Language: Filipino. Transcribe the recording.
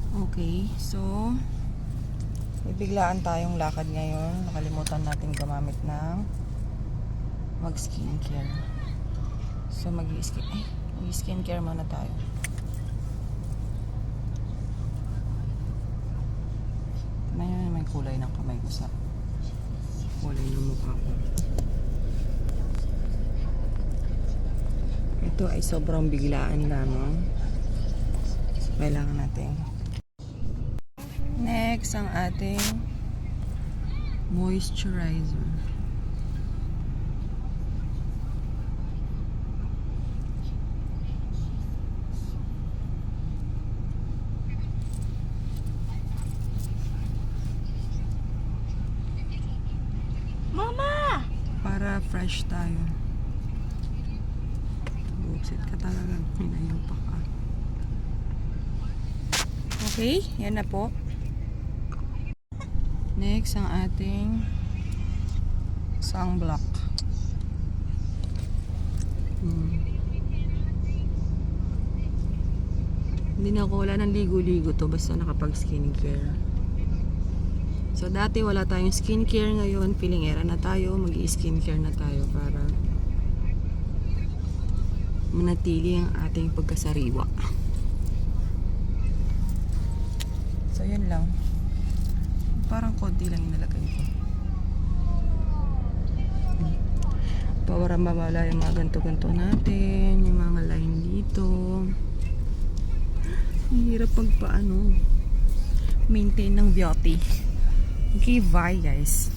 Okay, so may biglaan tayong lakad ngayon. Nakalimutan natin gumamit ng mag-skincare. So mag-skincare muna tayo. Ngayon may kulay ng kamay ko sa kulay ng mukha ko. Ito ay sobrang biglaan lamang. Kailangan natin. Next, ang ating moisturizer. Mama! Para fresh tayo. Buset ka talaga. Hinayaw pa ka. Okay, yan na po. Next, ang ating sunblock. Hindi na ako wala ng ligo-ligo to basta nakapag skincare. So dati wala tayong skincare, ngayon feeling era na tayo, mag-i-skincare na tayo para manatili ang ating pagkasariwa. So yun lang. Parang konti lang inalagay ko. Para mawala yung mga ganto-ganto natin, yung mga line dito. Ang hirap magpaano maintain ng beauty. Okay, bye guys.